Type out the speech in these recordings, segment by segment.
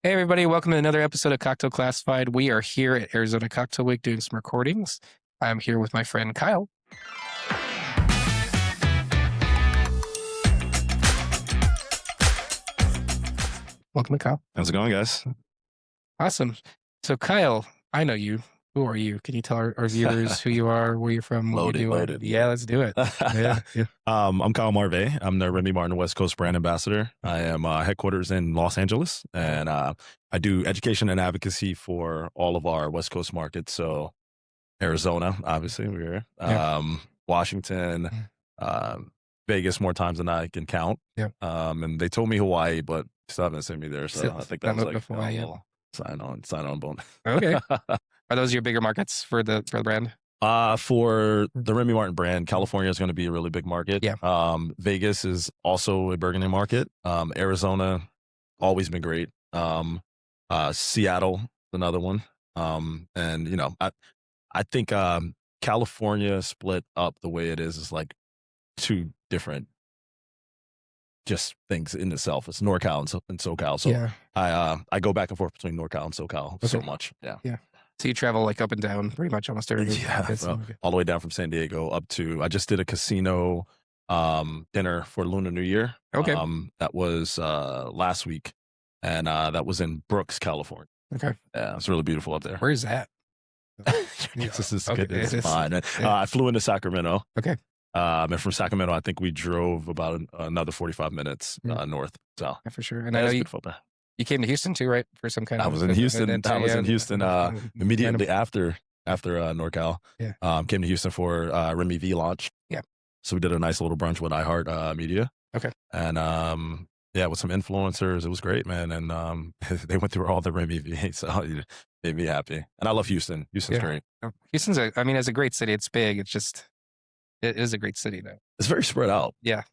Hey, everybody, welcome to another episode of Cocktail Classified. We are here at Arizona Cocktail Week doing some recordings. I'm here with my friend Kyle. Welcome to Kyle. How's it going, guys? Awesome. So, Kyle, I know you. Who are you? Can you tell our viewers who you are, where you're from, what you're doing? Loaded. Yeah, let's do it. Yeah. I'm Kyle Marvé. I'm the Remy Martin West Coast brand ambassador. I am headquarters in Los Angeles, and I do education and advocacy for all of our West Coast markets. So Arizona, obviously, we're here. Washington, Vegas, more times than I can count. Yeah. And they told me Hawaii, but still haven't sent me there. So I think that was like sign on bone. Okay. Are those your bigger markets for the brand? For the Remy Martin brand, California is going to be a really big market. Yeah. Vegas is also a burgeoning market. Arizona, always been great. Seattle, another one. And you know, I think California split up the way it is like two different just things in itself. It's NorCal and SoCal. So yeah. I go back and forth between NorCal and SoCal so much. Yeah. So you travel like up and down pretty much almost every week. Yeah, all the way down from San Diego up to, I just did a casino dinner for Lunar New Year. Okay. That was last week, and that was in Brooks, California. Okay. Yeah, it's really beautiful up there. Where is that? This is good. It's fine. Yeah. I flew into Sacramento. Okay. And from Sacramento, I think we drove about another 45 minutes north. So yeah, for sure. And I know you came to Houston too, right? For some kind of. I was in Houston. Immediately after NorCal. Yeah. Came to Houston for Remy V launch. Yeah. So we did a nice little brunch with iHeart Media. Okay. And yeah, with some influencers, it was great, man. And they went through all the Remy V, so it made me happy. And I love Houston. Houston's great. Houston's it's a great city. It's big. It's just, it is a great city though. It's very spread out. Yeah.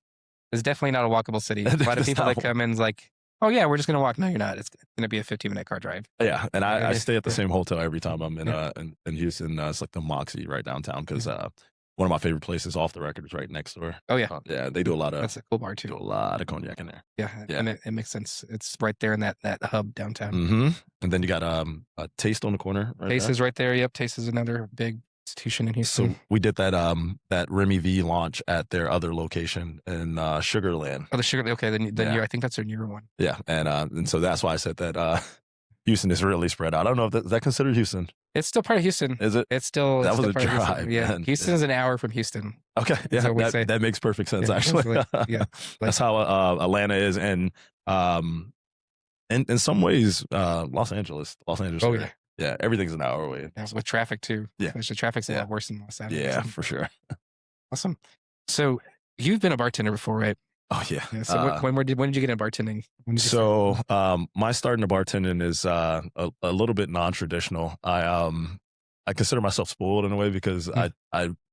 It's definitely not a walkable city. A lot of people that come in like, oh yeah, we're just going to walk. No, you're not. It's going to be a 15-minute car drive. Yeah. And I stay at the same hotel every time I'm in Houston. It's like the Moxie right downtown because one of my favorite places off the record is right next door. Oh yeah. Yeah. They do a lot of, that's a cool bar too. Do a lot of cognac in there. Yeah. And it makes sense. It's right there in that hub downtown. Mm-hmm. And then you got a Taste on the corner. Taste is right there. Yep. Taste is another big institution in Houston. So we did that Remy V launch at their other location in Sugarland. Oh, the Sugar. Okay, then I think that's their newer one. Yeah, and so that's why I said that Houston is really spread out. I don't know if that considered Houston. It's still part of Houston. Is it? It's still that was a drive. Yeah, Houston is an hour from Houston. Okay, yeah, that makes perfect sense actually. Yeah, that's how Atlanta is, and in some ways, Los Angeles. Oh yeah. Yeah, everything's an hour away. Yeah, with traffic too. Yeah. The traffic's a lot worse than Los Angeles. Yeah, for sure. Awesome. So you've been a bartender before, right? Oh yeah. So when did you get into bartending? So my start into bartending is a little bit non-traditional. I consider myself spoiled in a way because I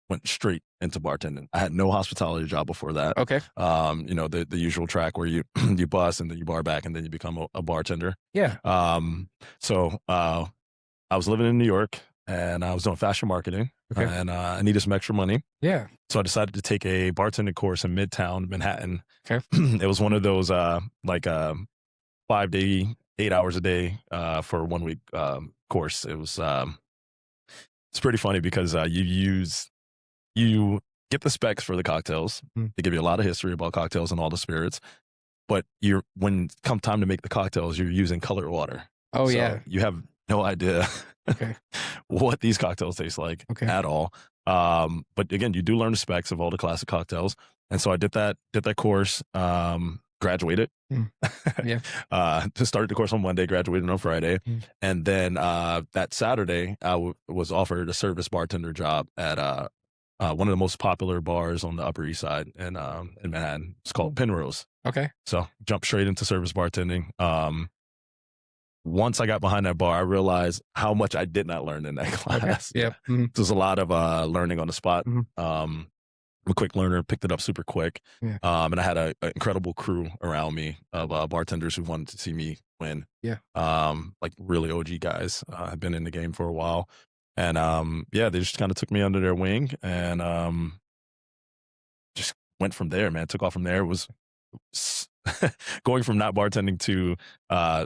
went straight into bartending. I had no hospitality job before that. Okay. You know, the usual track where you you bus and then you bar back and then you become a bartender. Yeah. So I was living in New York and I was doing fashion marketing and I needed some extra money. Yeah. So I decided to take a bartending course in Midtown Manhattan. Okay. It was one of those 5-day, 8 hours a day for 1 week course. It was it's pretty funny because you get the specs for the cocktails. They give you a lot of history about cocktails and all the spirits. But when come time to make the cocktails, you're using colored water. Oh, so yeah. You have no idea what these cocktails taste like at all. But again, you do learn the specs of all the classic cocktails. And so I did that course, graduated. Yeah. Started the course on Monday, graduated on Friday. And then that Saturday, I was offered a service bartender job at one of the most popular bars on the Upper East Side in Manhattan. It's called Penrose. Okay. So jumped straight into service bartending. Once I got behind that bar, I realized how much I did not learn in that class. Okay. Yeah. There's a lot of learning on the spot. I'm a quick learner, picked it up super quick. Yeah. And I had an incredible crew around me of bartenders who wanted to see me win. Yeah. Like really OG guys. I've been in the game for a while. And yeah, they just kind of took me under their wing and just went from there, man. Took off from there. It was going from not bartending to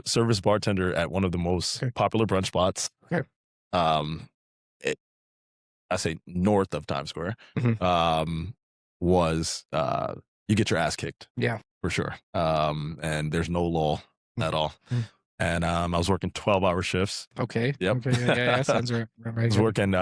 service bartender at one of the most popular brunch spots. Okay. I say north of Times Square. Was you get your ass kicked. Yeah, for sure. And there's no law at all. And I was working 12-hour shifts. Okay. Yep. Okay. Yeah. Sounds right. I was working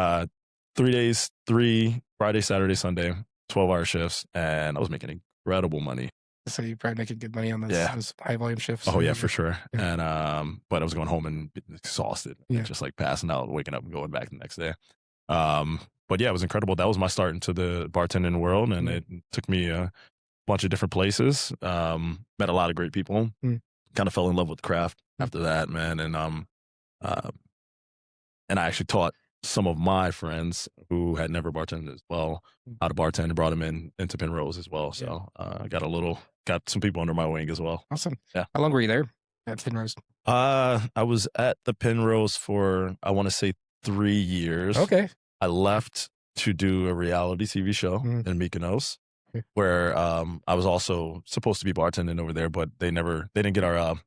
3 days, Friday, Saturday, Sunday, 12-hour shifts, and I was making incredible money. So you probably making good money on those high volume shifts. Oh yeah, for sure. Yeah. And but I was going home and exhausted, just like passing out, waking up and going back the next day. But yeah, it was incredible. That was my start into the bartending world, and it took me a bunch of different places. Met a lot of great people. Kind of fell in love with the craft after that, man. And I actually taught some of my friends who had never bartended as well how to bartend, and brought them into Penrose as well. So I got some people under my wing as well. Awesome. Yeah. How long were you there at Penrose? I was at the Penrose for, I want to say, 3 years. Okay. I left to do a reality TV show in Mykonos, where I was also supposed to be bartending over there, but they didn't get our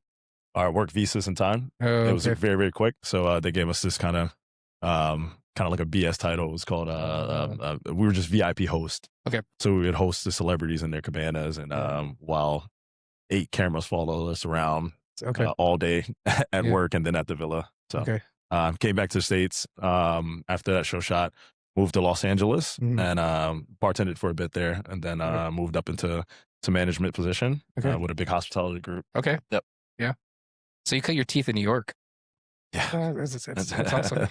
work visas in time. It was very, very quick. So they gave us this kind of like a BS title. It was called we were just VIP host. Okay. So we would host the celebrities in their cabanas, and while 8 cameras followed us around all day at work and then at the villa. So came back to the States after that show shot, moved to Los Angeles and bartended for a bit there, and then moved up into management position with a big hospitality group. Okay. Yep. Yeah. So you cut your teeth in New York. Yeah. That's awesome.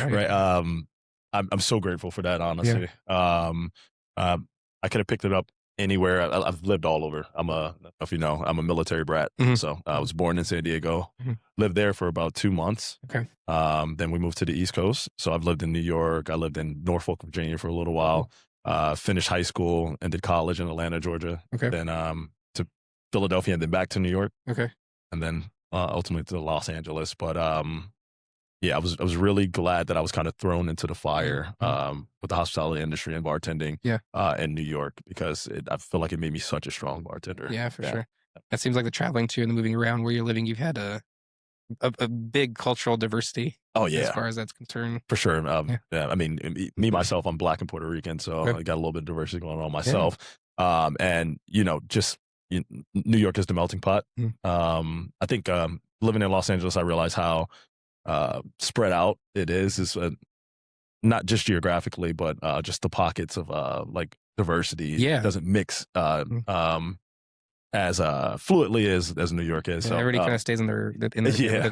Right. I'm so grateful for that, honestly. I could have picked it up anywhere. I've lived all over. I don't know if you know, I'm a military brat. So I was born in San Diego, lived there for about 2 months. Okay. Then we moved to the East Coast. So I've lived in New York. I lived in Norfolk, Virginia for a little while. Finished high school and did college in Atlanta, Georgia. Okay. Then to Philadelphia and then back to New York. Okay. And then ultimately to Los Angeles. But yeah, I was really glad that I was kind of thrown into the fire with the hospitality industry and bartending in New York, because I feel like it made me such a strong bartender. Yeah, for sure. That seems like the traveling too and the moving around where you're living, you've had a big cultural diversity. Oh yeah, as far as that's concerned. For sure. I mean, me myself, I'm Black and Puerto Rican, so I got a little bit of diversity going on myself. And just New York is the melting pot. I think living in Los Angeles, I realized how spread out it is not just geographically, but just the pockets of like diversity. It doesn't mix as fluidly as New York is. So everybody kind of stays in their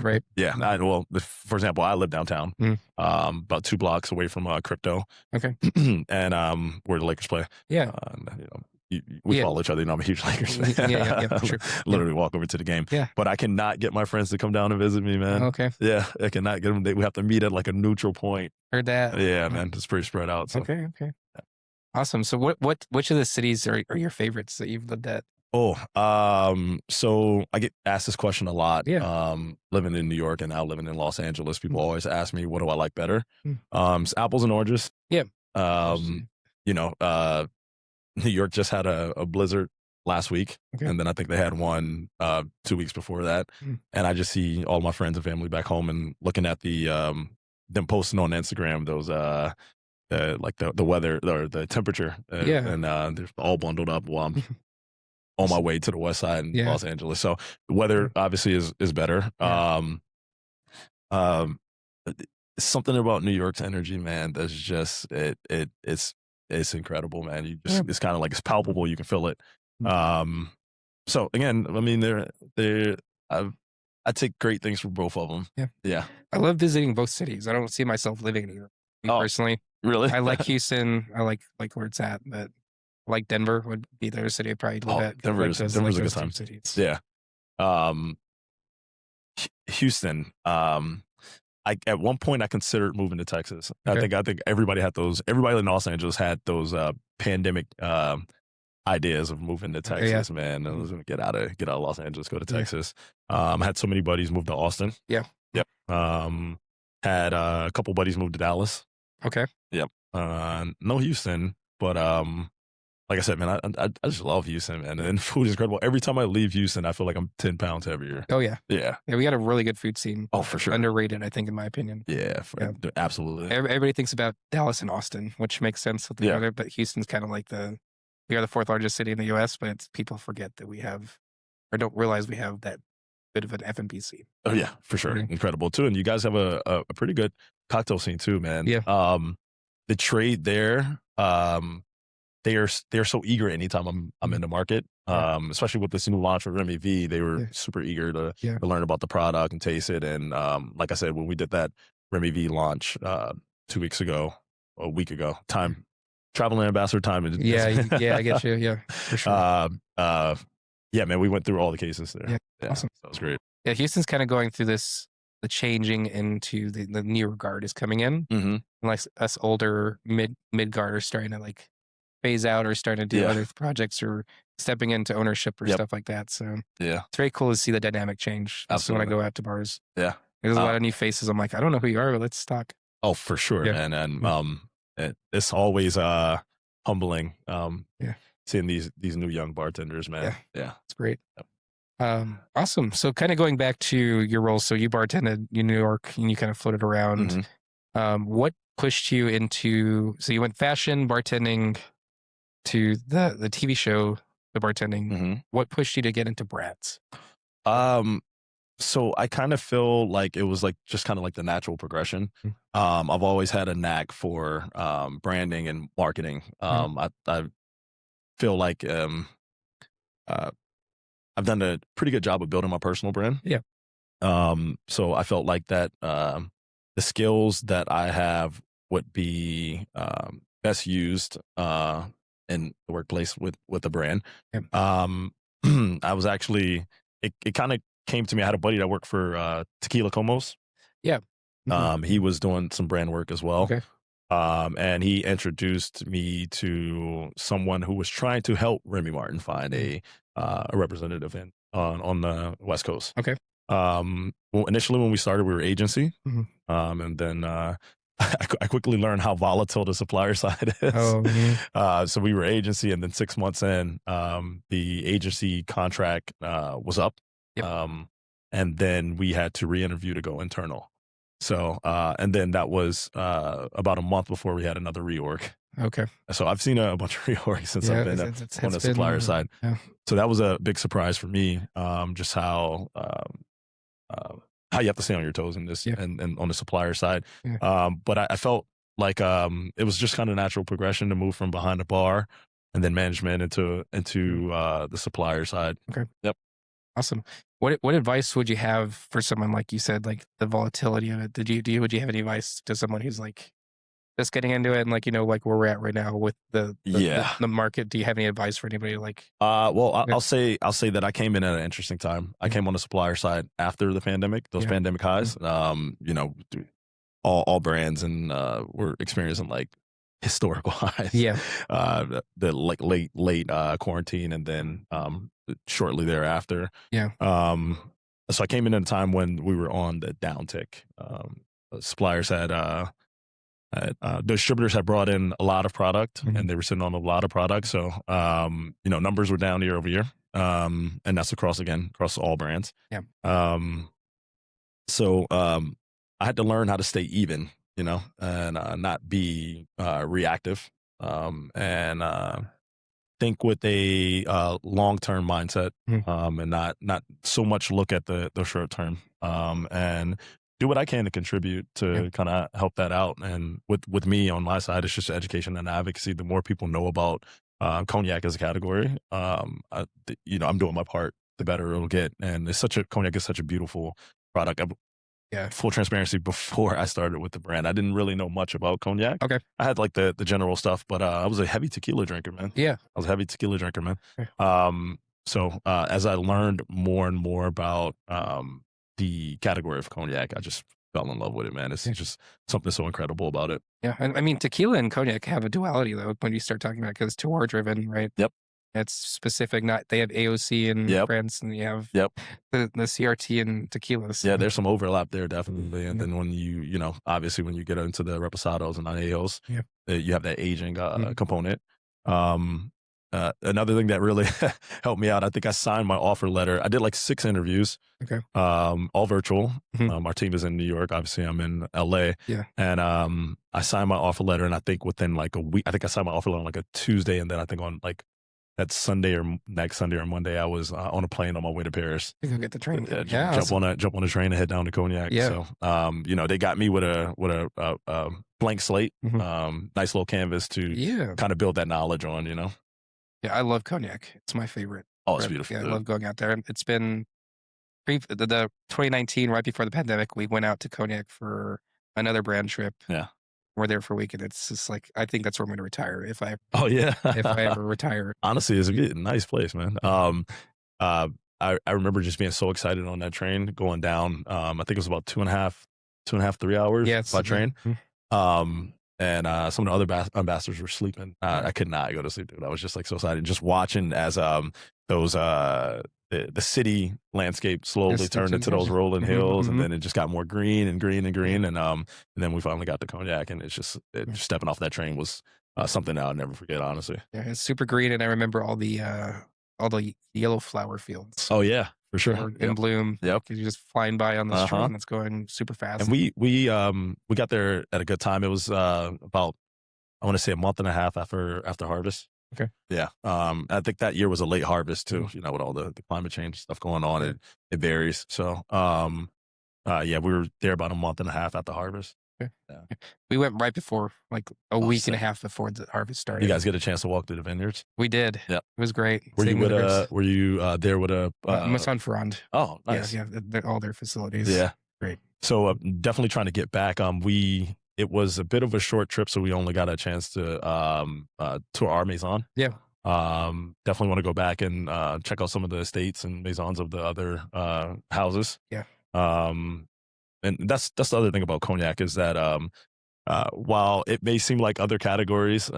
right. Yeah. Well, for example, I live downtown, about 2 blocks away from crypto. Okay. And where the Lakers play. Yeah. We follow each other. I'm a huge Lakers fan. For sure. Literally walk over to the game. Yeah. But I cannot get my friends to come down and visit me, man. Okay. Yeah, I cannot get them. We have to meet at like a neutral point. Heard that. Yeah, man. It's pretty spread out. So. Okay. Awesome. So which of the cities are your favorites that you've lived at? So I get asked this question a lot. Living in New York and now living in Los Angeles, people always ask me, what do I like better? It's apples and oranges. Yeah. New York just had a blizzard last week, and then I think they had one 2 weeks before that. And I just see all my friends and family back home and looking at them posting on Instagram those like the weather or the temperature, and they're all bundled up while I'm on my way to the west side in Los Angeles. So the weather obviously is better. Something about New York's energy, man, that's just it's incredible, man. You just it's kind of like it's palpable. You can feel it. So again, I mean, I take great things from both of them. Yeah. I love visiting both cities. I don't see myself living in either. Personally, really, I like Houston. I like where it's at, but I like Denver would be the other city I'd probably live at. Denver's a good time. Cities. Yeah. Houston. At one point I considered moving to Texas. I think everybody in Los Angeles had those pandemic ideas of moving to Texas, man. I was gonna get out of Los Angeles, go to Texas. I had so many buddies move to Austin. Yep. Had a couple buddies move to Dallas. Okay. Yep. No Houston, but like I said, man, I just love Houston, man, and food is incredible. Every time I leave Houston, I feel like I'm 10 pounds heavier. Oh yeah, Yeah. yeah. We got a really good food scene. Oh, for sure. Underrated, I think, in my opinion. Yeah, Yeah. absolutely. Everybody thinks about Dallas and Austin, which makes sense with the Yeah. weather, but Houston's kind of like we are the fourth largest city in the U.S., but people forget that we have, or don't realize we have that bit of an F&B scene. Oh yeah, for sure. Yeah. Incredible too. And you guys have a pretty good cocktail scene too, man. Yeah. The trade there, they're so eager anytime I'm in the market. Especially with this new launch with Remy V, they were super eager to learn about the product and taste it. And like I said, when we did that Remy V launch 2 weeks ago, a week ago, traveling ambassador time. Yeah, I get you. Yeah, for sure. Yeah, man, we went through all the cases there. Yeah, awesome. That was great. Yeah, Houston's kind of going through the changing into the newer guard is coming in. Mm-hmm. Like us older mid guard are starting to like phase out or starting to do other projects or stepping into ownership or stuff like that. So it's very cool to see the dynamic change. Absolutely. When I go out to bars. Yeah. There's a lot of new faces. I'm like, I don't know who you are, but let's talk. Oh, for sure, man. And it's always humbling seeing these new young bartenders, man. Yeah. It's great. Awesome. So kind of going back to your role. So you bartended in New York and you kind of floated around. Mm-hmm. What pushed you into, so you went fashion, bartending, to the TV show, the bartending. Mm-hmm. What pushed you to get into brands? So I kind of feel like it was like just kind of like the natural progression. I've always had a knack for branding and marketing. I feel like I've done a pretty good job of building my personal brand. Yeah. So I felt like that the skills that I have would be best used in the workplace with a brand. I was actually, it kind of came to me. I had a buddy that worked for Tequila Comos. Yeah. He was doing some brand work as well. Okay. And he introduced me to someone who was trying to help Remy Martin find a representative on the West Coast. Okay. Well, initially when we started, we were agency. And then I quickly learned how volatile the supplier side is. So we were agency, and then 6 months in, the agency contract was up. And then we had to re-interview to go internal. So, and then that was about a month before we had another reorg. Okay. So I've seen a bunch of reorgs since I've been on the supplier side. So that was a big surprise for me, just how you have to stay on your toes in this and on the supplier side. But I felt like it was just kind of natural progression to move from behind the bar and then management into the supplier side. Okay. Yep. Awesome. What advice would you have for someone, like you said, like the volatility of it? Would you have any advice to someone who's like just getting into it and like, like where we're at right now with the market? Do you have any advice for anybody like? I'll say that I came in at an interesting time. I came on the supplier side after the pandemic, those pandemic highs. All brands and were experiencing like historical highs. The like late quarantine and then shortly thereafter. So I came in at a time when we were on the downtick. Suppliers had distributors had brought in a lot of product and they were sitting on a lot of product. So numbers were down year over year. And that's across all brands. So I had to learn how to stay even, and not be reactive, and think with a long-term mindset, and not so much look at the short term, and do what I can to contribute to kind of help that out. And with me on my side, it's just education and advocacy. The more people know about cognac as a category, I'm doing my part, the better it'll get. And cognac is such a beautiful product. Full transparency, before I started with the brand, I didn't really know much about cognac. Okay. I had like the general stuff, but I was a heavy tequila drinker, man. I was a heavy tequila drinker, man. So as I learned more and more about the category of cognac, I just fell in love with it, man. It's just something so incredible about it. Yeah. And I mean, tequila and cognac have a duality though, when you start talking about it, because it's terroir driven, right? Yep. It's specific. They have AOC in France, and you have the CRT and tequilas. Yeah, there's some overlap there, definitely. And then when you obviously when you get into the reposados and añejos, you have that aging component. another thing that really helped me out, I think I signed my offer letter. I did like 6 interviews, Okay. all virtual. Mhm. Our team is in New York. Obviously, I'm in LA. Yeah. And I signed my offer letter, and I think within like a week, I think I signed my offer letter on like a Tuesday, and then I think on like that Sunday or next Sunday or Monday, I was on a plane on my way to Paris. You go get the train. Jump Awesome. on a train and head down to Cognac. Yeah. So, you know, they got me with a blank slate, nice little canvas to Yeah. kind of build that knowledge on. You know. Yeah, I love Cognac. It's my favorite. Oh, it's But, beautiful. yeah, I dude. love going out there. It's been the 2019, right before the pandemic, we went out to Cognac for another brand trip. Yeah. We're there for a week, and it's just like I think that's where I'm going to retire Oh yeah. if I ever retire. Honestly, it's a nice place, man. Uh, I remember just being so excited on that train going down. I think it was about 2.5, 3 hours Yeah, by it's train. And some of the other ambassadors were sleeping. I could not go to sleep, dude. I was just like so excited, just watching as those the city landscape slowly Yes, turned into those rolling Mhm, hills, and mhm. then it just got more green and green and green, and then we finally got to Cognac, and it's just stepping off that train was something that I'll never forget, honestly. Yeah, it's super green, and I remember all the yellow flower fields Oh yeah, for that sure. were in bloom. Yep. 'Cause you're just flying by on this Uh-huh. train that's going super fast. And we got there at a good time. It was about, I want to say, a month and a half after harvest. Okay. Yeah. I think that year was a late harvest too. You know, with all the climate change stuff going on, Yeah. it varies. So yeah, we were there about a month and a half after harvest. Okay. Yeah. We went right before, like a Oh, week and a sick. half before the harvest started. You guys get a chance to walk through the vineyards? We did. Yep. It was great. Were you Seeing with the grapes. were you there with a Masson Ferrand. oh, nice. Yeah, all their facilities. Yeah. Great. So definitely trying to get back. It was a bit of a short trip, so we only got a chance to tour our maison. Yeah. Definitely want to go back and check out some of the estates and maisons of the other houses. Yeah. And that's the other thing about Cognac is that while it may seem like other categories,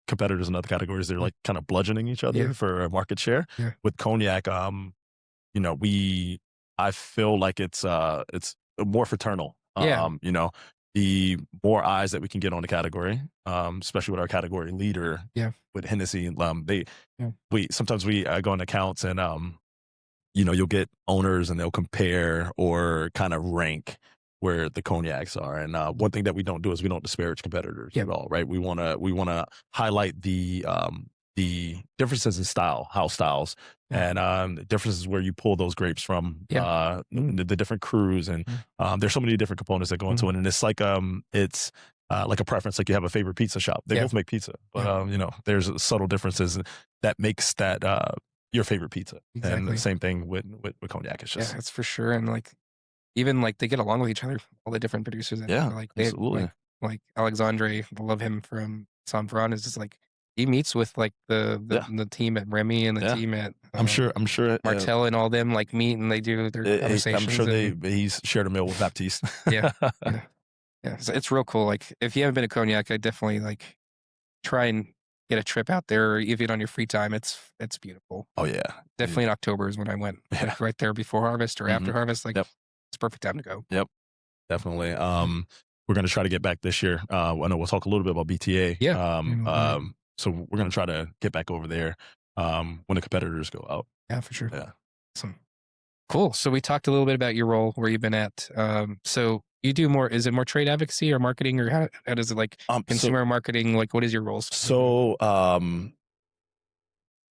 competitors in other categories, they're like kind of bludgeoning each other Yeah. for market share. Yeah. With Cognac, you know, I feel like it's more fraternal. Yeah. You know, the more eyes that we can get on the category, especially with our category leader, Yeah. with Hennessy, Yeah. sometimes we go on accounts and you know, you'll get owners and they'll compare or kind of rank where the cognacs are. And one thing that we don't do is we don't disparage competitors Yeah. at all, right? We want to highlight the differences in house styles, Yeah. and the differences where you pull those grapes from, Yeah. the different crews, and there's so many different components that go into it. And it's like a preference, like you have a favorite pizza shop. They Yeah. both make pizza, but you know, there's subtle differences that makes that your favorite pizza. And Exactly. the same thing with cognac. It's Yeah, just that's for sure. And like even like they get along with each other, all the different producers. Yeah, like absolutely. like Alexandre, I love him from San Fran. Is just like he meets with like the team at Remy and the Yeah. team at I'm sure Martel and all them like meet and they do their conversations. I'm sure and, he's shared a meal with Baptiste. yeah, yeah, yeah. So it's real cool. Like if you haven't been to Cognac, I definitely like try and get a trip out there, or even on your free time. It's beautiful. Oh yeah, Definitely in October is when I went. Yeah. Like right there before harvest or after harvest. Like Yep. it's perfect time to go. Definitely. We're going to try to get back this year. I know we'll talk a little bit about BTA. Yeah. So we're going to try to get back over there when the competitors go out. Yeah, for sure. Yeah. Awesome. Cool. So we talked a little bit about your role, where you've been at. So you do more, is it more trade advocacy or marketing, or how does it like consumer marketing? Like what is your role? So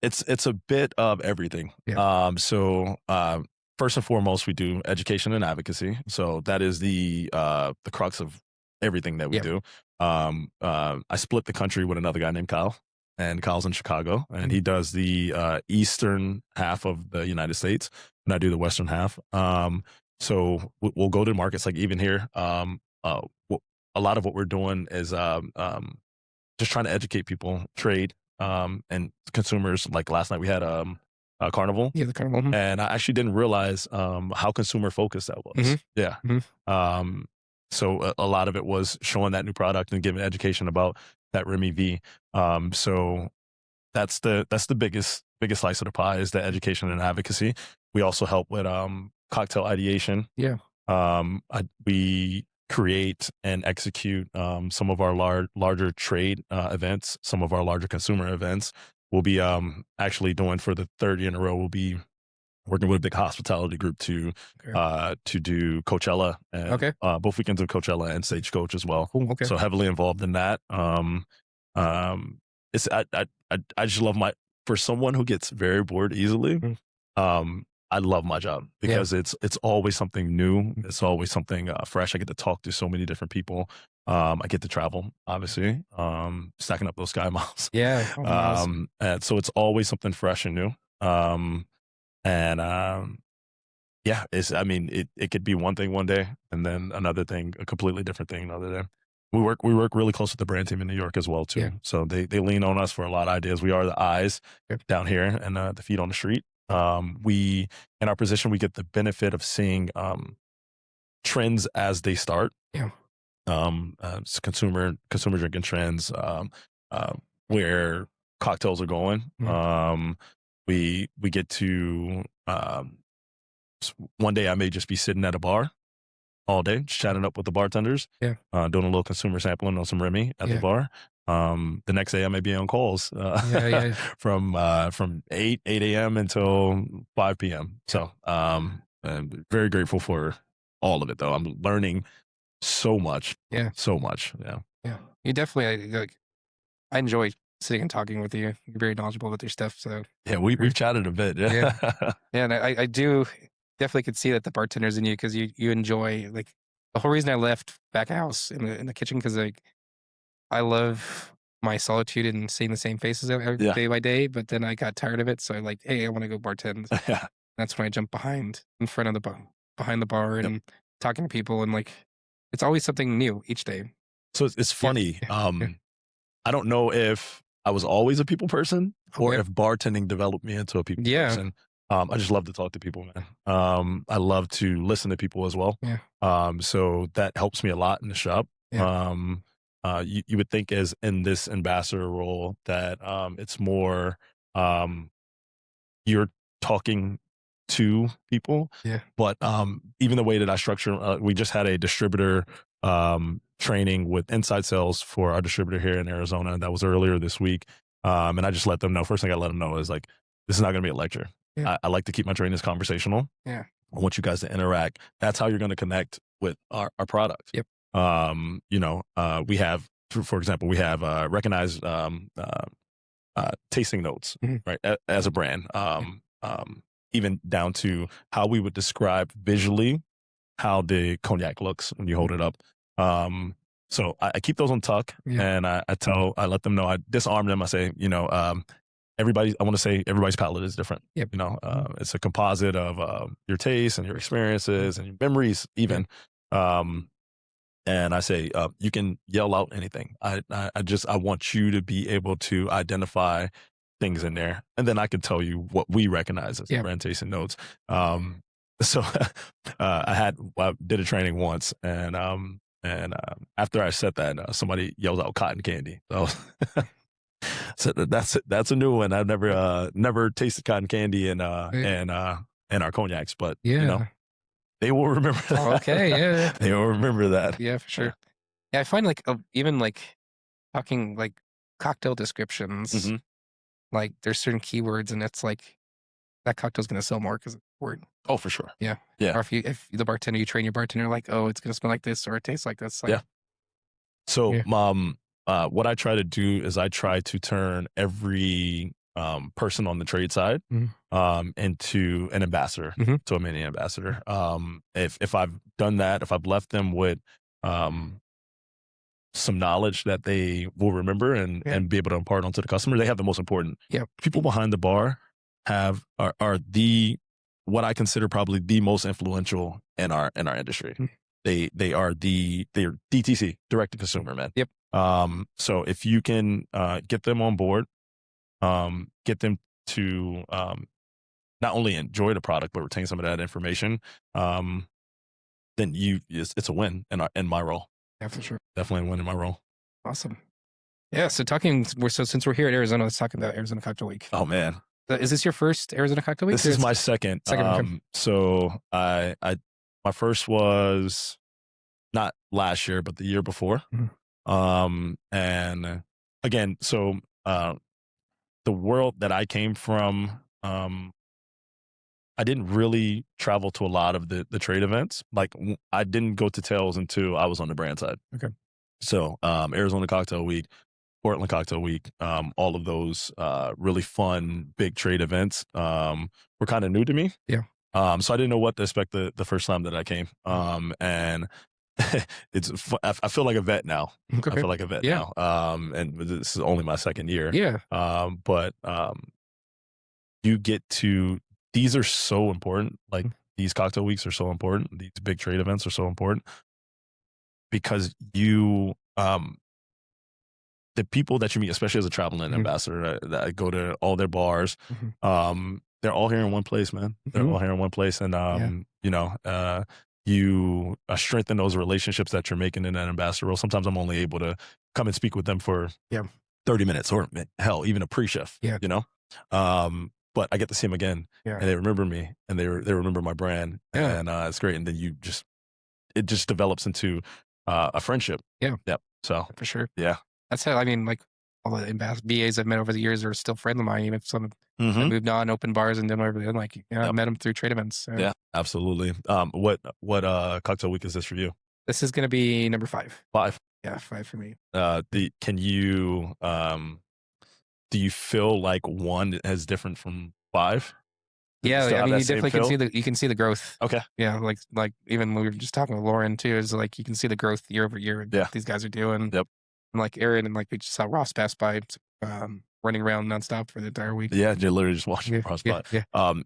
it's a bit of everything. Yeah. First and foremost, we do education and advocacy. So that is the crux of everything that we Yeah. do. I split the country with another guy named Kyle, and Kyle's in Chicago, and he does the eastern half of the United States, and I do the western half. So we'll go to markets like even here. A lot of what we're doing is just trying to educate people, trade, and consumers. Like last night we had a carnival. Yeah, the carnival. And I actually didn't realize how consumer focused that was. Yeah. So a lot of it was showing that new product and giving education about that Remy V. So that's the biggest slice of the pie is the education and advocacy. We also help with cocktail ideation. Yeah. We create and execute some of our larger trade events, some of our larger consumer events. we'll be actually doing for the third year in a row. We'll be working with a big hospitality group to do Coachella and both weekends of Coachella and Stagecoach as well. Cool. Okay. So heavily involved in that. It's I just love for someone who gets very bored easily. I love my job because it's always something new. It's always something fresh. I get to talk to so many different people. I get to travel, obviously, stacking up those sky miles. Yeah. And so it's always something fresh and new. Yeah, it could be one thing one day and then another thing, a completely different thing another day. We work really close with the brand team in New York as well too. So they lean on us for a lot of ideas. We are the eyes down here and the feet on the street. We, in our position, we get the benefit of seeing trends as they start. Consumer drinking trends, where cocktails are going. We get to one day I may just be sitting at a bar all day, just chatting up with the bartenders, doing a little consumer sampling on some Remy at the bar. The next day I may be on calls from 8 a.m. until 5 p.m. So I'm very grateful for all of it, though. I'm learning so much. So much. Yeah. You definitely I enjoy sitting and talking with you. You're very knowledgeable with your stuff. So yeah, we've chatted a bit. Yeah. And I do definitely could see that the bartender's in you because you enjoy, like, the whole reason I left back house in the kitchen, because like I love my solitude and seeing the same faces every day by day, but then I got tired of it, so I like, hey, I want to go bartend. That's when I jump in front of behind the bar and talking to people, and like it's always something new each day. So it's funny. I don't know if I was always a people person or if bartending developed me into a people person. I just love to talk to people, man. I love to listen to people as well. So that helps me a lot in the shop. You would think as in this ambassador role that it's more you're talking to people. But even the way that I structure, we just had a distributor training with inside sales for our distributor here in Arizona. That was earlier this week. And I just let them know, first thing I let them know is like, this is not going to be a lecture. I like to keep my trainings conversational. I want you guys to interact. That's how you're going to connect with our product. We have, for example, we have recognized tasting notes, right, as a brand, even down to how we would describe visually how the cognac looks when you hold it up. So I keep those on tuck, and I let them know, I disarm them. I say, I want to say everybody's palate is different. It's a composite of your tastes and your experiences and your memories even. And I say, you can yell out anything. I want you to be able to identify things in there. And then I can tell you what we recognize as brand tasting notes. So I did a training once, and after I said that, somebody yelled out cotton candy. So that's a new one. I've never tasted cotton candy in our cognacs, but they will remember that. They will remember that. For sure. I find like even like talking like cocktail descriptions, like there's certain keywords, and it's like that cocktail's gonna sell more because it's a word. Oh, for sure. Or if the bartender, you train your bartender like, oh, it's gonna smell like this or it tastes like this. Like, So, what I try to do is I try to turn every person on the trade side into an ambassador, to a mini ambassador. If I've done that, if I've left them with some knowledge that they will remember and be able to impart onto the customer, they have the most important. People behind the bar are the, what I consider probably the most influential in our industry. They are DTC, direct to consumer, man. So if you can get them on board, get them to not only enjoy the product but retain some of that information, then it's a win in my role. For sure. Definitely a win in my role. Awesome. So since we're here at Arizona, let's talk about Arizona Cocktail Week. Oh man, is this your first Arizona Cocktail Week? This is my second. So my first was not last year, but the year before. And again, so the the world that I came from, I didn't really travel to a lot of the trade events. Like I didn't go to Tails until I was on the brand side. Okay. So Arizona Cocktail Week, Portland Cocktail Week, all of those really fun big trade events were kind of new to me. Yeah. So I didn't know what to expect the first time that I came. And I feel like a vet now. Okay. I feel like a vet now. And this is only my second year. Yeah. But you get to, these are so important. Like these cocktail weeks are so important. These big trade events are so important because you, the people that you meet, especially as a traveling ambassador, that go to all their bars, they're all here in one place, man. They're all here in one place. And, you know, you strengthen those relationships that you're making in that ambassador role. Sometimes I'm only able to come and speak with them for 30 minutes or hell, even a pre-chef, you know? But I get to see them again and they remember me and they remember my brand and it's great. And then it just develops into a friendship. Yep. So for sure. Yeah. That's how, I mean, like all the BAs I've met over the years are still friends of mine. Even if some have moved on, open bars and done everything. Like, I met them through trade events. So. Yeah, absolutely. What cocktail week is this for you? This is going to be number 5. 5. Yeah, 5 for me. Can you do you feel like 1 is different from 5? Yeah, I mean, you definitely can see the growth. Okay. Yeah, like even when we were just talking with Lauren too, is like you can see the growth year over year. What these guys are doing. Yep. And like Aaron and like we just saw Ross pass by, running around nonstop for the entire week. Yeah, you're literally just watching Ross by.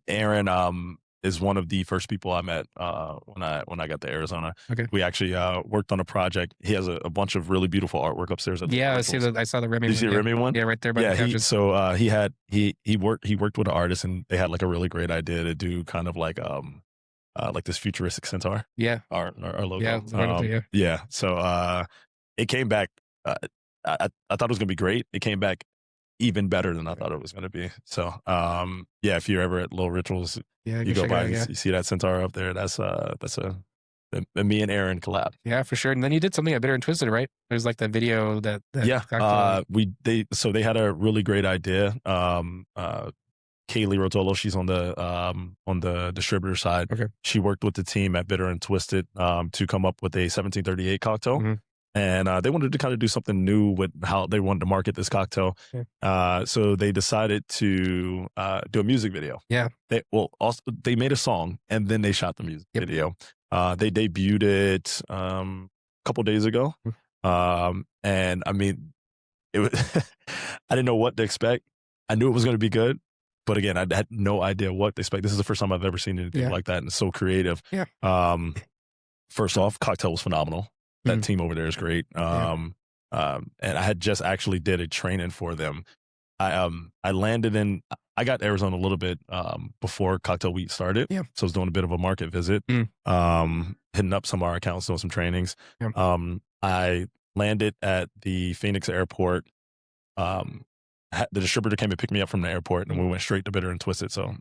Aaron is one of the first people I met when I got to Arizona. Okay. We actually worked on a project. He has a bunch of really beautiful artwork upstairs. At the I saw the Remy. Did you see the Remy one? Yeah, right there by the couches. He worked with an artist and they had like a really great idea to do kind of like this futuristic centaur. Yeah. Our logo. Yeah. So it came back. I thought it was gonna be great. It came back even better than I thought it was going to be. So, if you're ever at Little Rituals, you go by and you see that centaur up there. That's a me and Aaron collab. Yeah, for sure. And then you did something at Bitter and Twisted, right? There's like that video that they had a really great idea. Kaylee Rotolo, she's on the distributor side. Okay. She worked with the team at Bitter and Twisted to come up with a 1738 cocktail. And they wanted to kind of do something new with how they wanted to market this cocktail. So they decided to do a music video. Yeah. They made a song and then they shot the music video. They debuted it a couple days ago. And I mean, it was I didn't know what to expect. I knew it was going to be good. But again, I had no idea what to expect. This is the first time I've ever seen anything like that. And it's so creative. Yeah. First off, cocktail was phenomenal. That team over there is great. And I had just actually did a training for them. I landed in, I got to Arizona a little bit before Cocktail Week started. Yeah. So I was doing a bit of a market visit, hitting up some of our accounts, doing some trainings. I landed at the Phoenix airport. The distributor came and picked me up from the airport and we went straight to Bitter and Twisted. So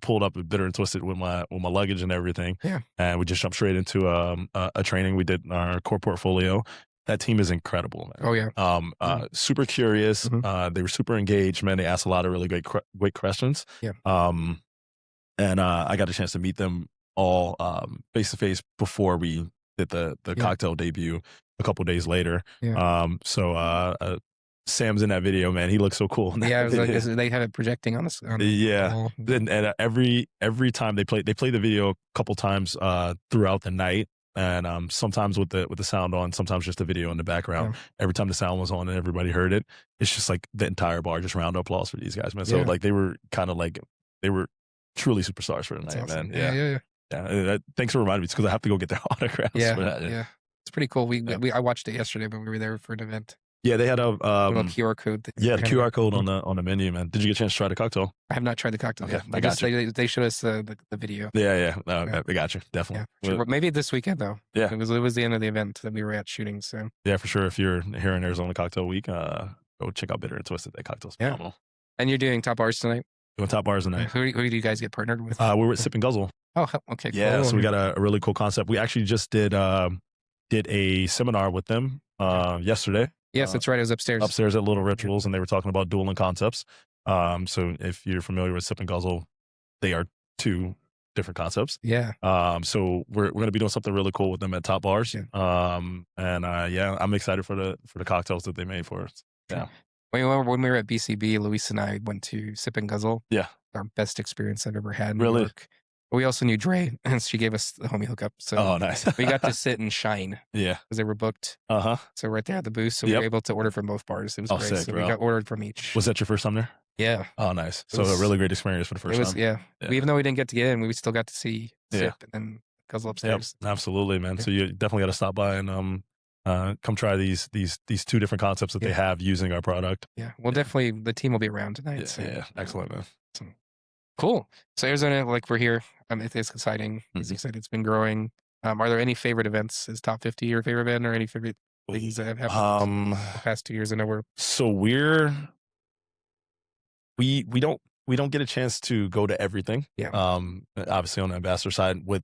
pulled up at Bitter and Twisted with my luggage and everything. Yeah. And we just jumped straight into a training we did in our core portfolio. That team is incredible, man. Oh yeah. Super curious. They were super engaged, man. They asked a lot of really great questions. Yeah. And I got a chance to meet them all face to face before we did the cocktail debut a couple days later. Yeah. Sam's in that video, man. He looks so cool. Yeah, it was like, they have it projecting on us. Yeah, and every time they play the video a couple times throughout the night, and sometimes with the sound on, sometimes just the video in the background. Yeah. Every time the sound was on and everybody heard it, it's just like the entire bar just round applause for these guys, man. So like they were kind of like they were truly superstars for the night, awesome. Man. Yeah. Thanks for reminding me because I have to go get their autographs. Yeah, it's pretty cool. I watched it yesterday, but we were there for an event. Yeah, they had a little QR code. The QR code on the menu, man. Did you get a chance to try the cocktail? I have not tried the cocktail. Okay, I got you. They showed us the video. Yeah. I got you. Definitely. Yeah, sure. Maybe this weekend though. Yeah, it was the end of the event that we were at shooting. So yeah, for sure. If you're here in Arizona Cocktail Week, go check out Bitter and Twisted. That cocktail's phenomenal. And you're doing Top Bars tonight. Doing Top Bars tonight. Who do you guys get partnered with? We're with Sip and Guzzle. Oh, okay. Cool. Yeah, so we got a really cool concept. We actually just did a seminar with them yesterday. Yes, that's right. It was upstairs. Upstairs at Little Rituals, and they were talking about dueling concepts. So if you're familiar with Sip and Guzzle, they are two different concepts. Yeah. So we're going to be doing something really cool with them at Top Bars. Yeah. Yeah, I'm excited for the cocktails that they made for us. Yeah. When we were at BCB, Luis and I went to Sip and Guzzle. Yeah. Our best experience I've ever had in Really? New York. We also knew Dre, and she gave us the homie hookup. So Oh, nice. we got to sit and shine. Yeah. Because they were booked. Uh-huh. So right there at the booth. So we were able to order from both bars. It was great. Sick, so bro. we got ordered from each. Was that your first time there? Yeah. Oh, nice. So a really great experience for the first time. Yeah. Even though we didn't get to get in, we still got to see Sip and then Guzzle upstairs. Yep, absolutely, man. Yeah. So you definitely got to stop by and come try these two different concepts that they have using our product. Yeah. Well, definitely the team will be around tonight. Yeah, so. yeah. Excellent, man. Cool. So Arizona, like we're here. It's exciting. It's exciting. It's been growing. Are there any favorite events? Is Top 50 your favorite event, or any favorite things that have happened the past 2 years? I know we don't get a chance to go to everything. Yeah. Obviously on the ambassador side, with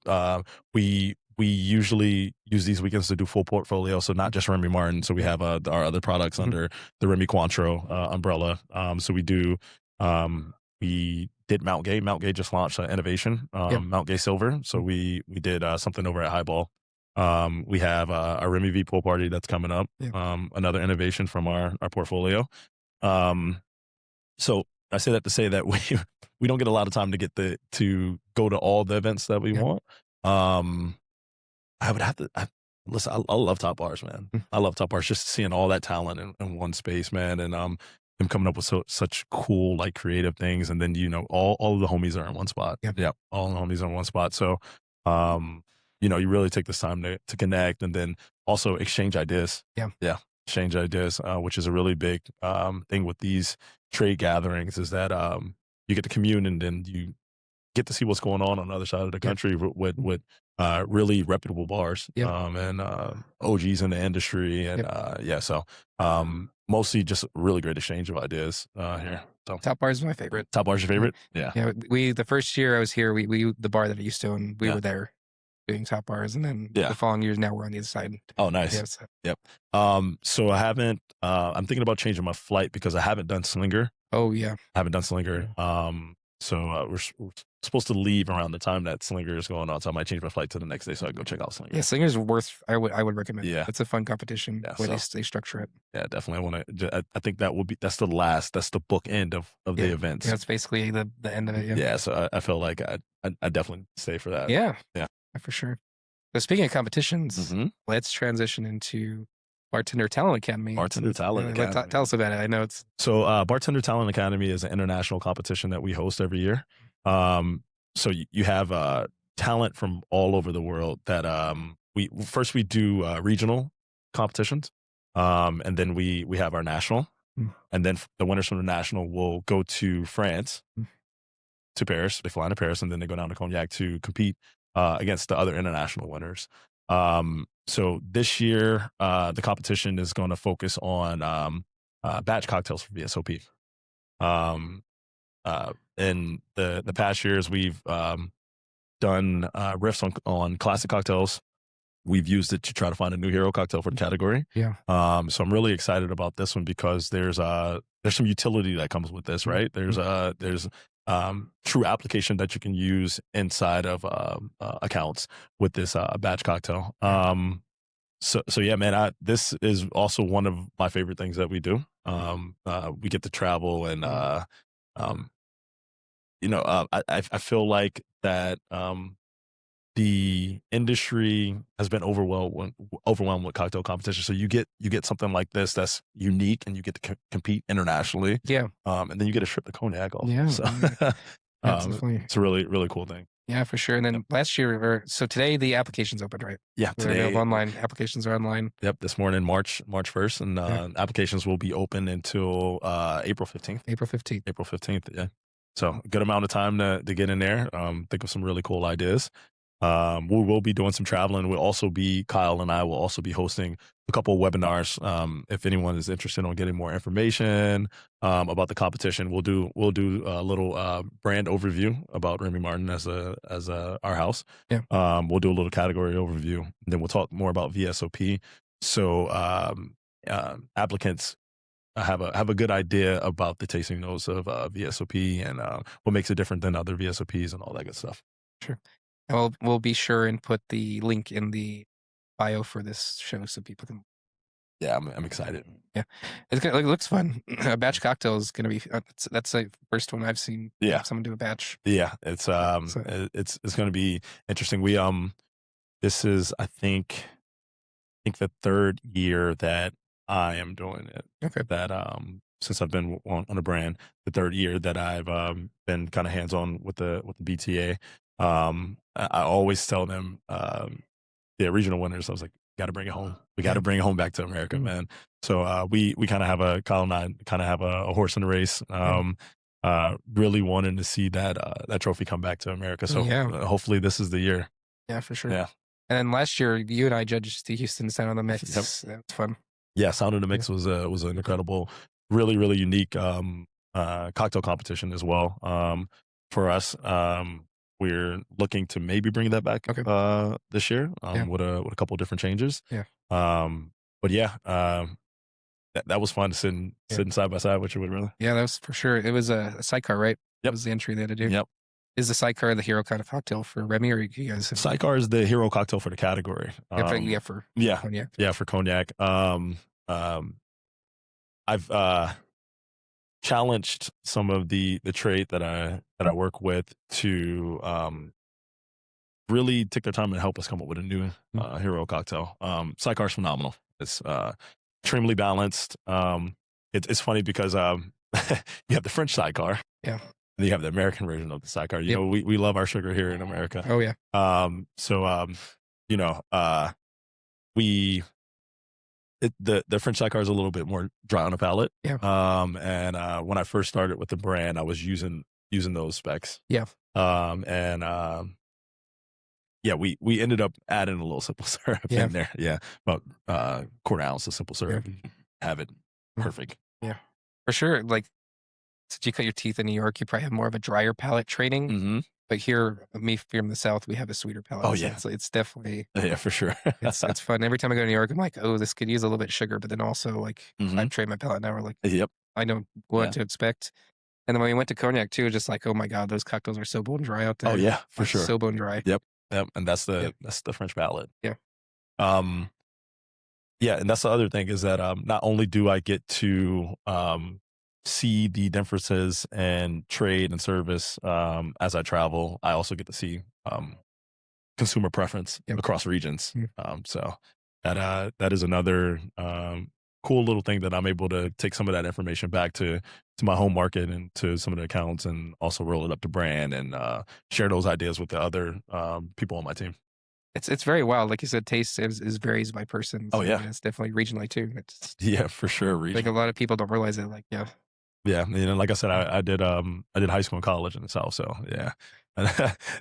we usually use these weekends to do full portfolio. So not just Remy Martin. So we have our other products under the Remy Cointreau umbrella. So we do. We did Mount Gay. Mount Gay just launched an innovation, Mount Gay Silver. So we did something over at Highball. We have a Remy V pool party that's coming up. Another innovation from our portfolio. So I say that to say that we don't get a lot of time to go to all the events that we want. I would have to listen. I love Top Bars, man. I love Top Bars. Just seeing all that talent in one space, man, and them coming up with such cool, like, creative things, and then all of the homies are in one spot. Yeah, all the homies are in one spot. So, you really take this time to connect, and then also exchange ideas. Yeah, exchange ideas, which is a really big thing with these trade gatherings. Is that you get to commune, and then you get to see what's going on the other side of the country with really reputable bars and OGs in the industry, and so mostly just really great exchange of ideas here. So Top Bar is my favorite. Top Bar's your favorite? Yeah. The first year I was here, we the bar that I used to own, we were there doing Top Bars, and then the following years now we're on the other side. Oh, nice. Yep. So I haven't. I'm thinking about changing my flight because I haven't done Slinger. Oh yeah, I haven't done Slinger. So we're supposed to leave around the time that Slinger is going on, so I might change my flight to the next day so I can go check out Slinger. Yeah, Slinger's worth. I would recommend. Yeah, it's a fun competition where they structure it. Yeah, definitely. I think that's the book end of the events. Yeah, it's basically the end of it. Yeah. So I feel like I definitely stay for that. Yeah, for sure. So speaking of competitions, let's transition into Bartender Talent Academy. Bartender Talent Academy. Tell us about it. I know it's Bartender Talent Academy is an international competition that we host every year. So you have talent from all over the world that we do regional competitions, and then we have our national, and then the winners from the national will go to France, to Paris. They fly into Paris, and then they go down to Cognac to compete against the other international winners. So this year, the competition is going to focus on batch cocktails for VSOP. In the past years, we've done riffs on classic cocktails. We've used it to try to find a new hero cocktail for the category. Yeah. So I'm really excited about this one because there's some utility that comes with this, right? There's true application that you can use inside of accounts with this batch cocktail. So yeah, man, this is also one of my favorite things that we do. We get to travel, and I feel like that the industry has been overwhelmed with cocktail competition. So you get something like this that's unique, and you get to compete internationally. Yeah. And then you get a trip to Cognac also. Yeah. So it's a really, really cool thing. Yeah, for sure. And then last year, so today the application's opened, right? Yeah, today online. Applications are online. Yep, this morning, March 1st, and applications will be open until April 15th. April 15th. Yeah. So a good amount of time to get in there. Think of some really cool ideas. We will be doing some traveling. Kyle and I will also be hosting a couple of webinars. If anyone is interested in getting more information about the competition, we'll do a little brand overview about Remy Martin as our house. Yeah. We'll do a little category overview, and then we'll talk more about VSOP. So applicants have a good idea about the tasting notes of VSOP and what makes it different than other VSOPs and all that good stuff. Sure. And we'll be sure and put the link in the bio for this show so people can. Yeah, I'm excited. Yeah, it looks fun. A batch cocktail is gonna be that's the first one I've seen. Yeah, someone do a batch. Yeah, it's going to be interesting. We this is I think the third year that I am doing it. Okay. That since I've been on a brand, the third year that I've been kind of hands on with the BTA. I always tell them the regional winners. I was like, got to bring it home. We got to bring it home back to America, man. So we kind of have Kyle and I kind of have a horse in the race. Really wanting to see that that trophy come back to America. So hopefully this is the year. Yeah, for sure. Yeah. And then last year, you and I judged the Houston Sound on the Mix. Yep. That was fun. Yeah, Sound on the Mix was an incredible, really, really unique cocktail competition as well. For us, we're looking to maybe bring that back this year with a couple of different changes. Yeah. But yeah, that was fun sitting side by side with you, really. Yeah, that was for sure. It was a sidecar, right? Yep. That was the entry they had to do. Yep. Is the sidecar the hero kind of cocktail for Remy, or you guys? Sidecar is the hero cocktail for the category. For Cognac. Yeah, for Cognac. I've challenged some of the trade that I work with to really take their time and help us come up with a new hero cocktail. Sidecar is phenomenal. It's extremely balanced. It's funny because you have the French sidecar. Yeah. And you have the American version of the sidecar. You know, we love our sugar here in America. Oh yeah. You know, the French sidecar is a little bit more dry on the palate. Yeah. And when I first started with the brand, I was using those specs. Yeah. Yeah, we ended up adding a little simple syrup in there. Yeah, about quarter ounce of simple syrup. Have it perfect. Yeah, for sure. Like, since you cut your teeth in New York, you probably have more of a drier palate training. Mm-hmm. But here from the South, we have a sweeter palate. Oh yeah, it's definitely for sure. it's fun. Every time I go to New York, I'm like, oh, this could use a little bit of sugar, but then also like I've trained my palate now. We're like, I know what to expect. And then when we went to Cognac too, just like, oh my god, those cocktails are so bone dry out there. Oh yeah, for sure, so bone dry. Yep, and that's the French palate. Yeah. Yeah, and that's the other thing is that not only do I get to see the differences in trade and service as I travel, I also get to see consumer preference across regions. So that is another cool little thing that I'm able to take some of that information back to my home market and to some of the accounts, and also roll it up to brand and share those ideas with the other people on my team. It's very wild. Like you said, taste is varies by person. So oh yeah, it's definitely regionally too. For sure. Like a lot of people don't realize it. Like yeah, you know, like I said, I did high school and college in the South, so yeah.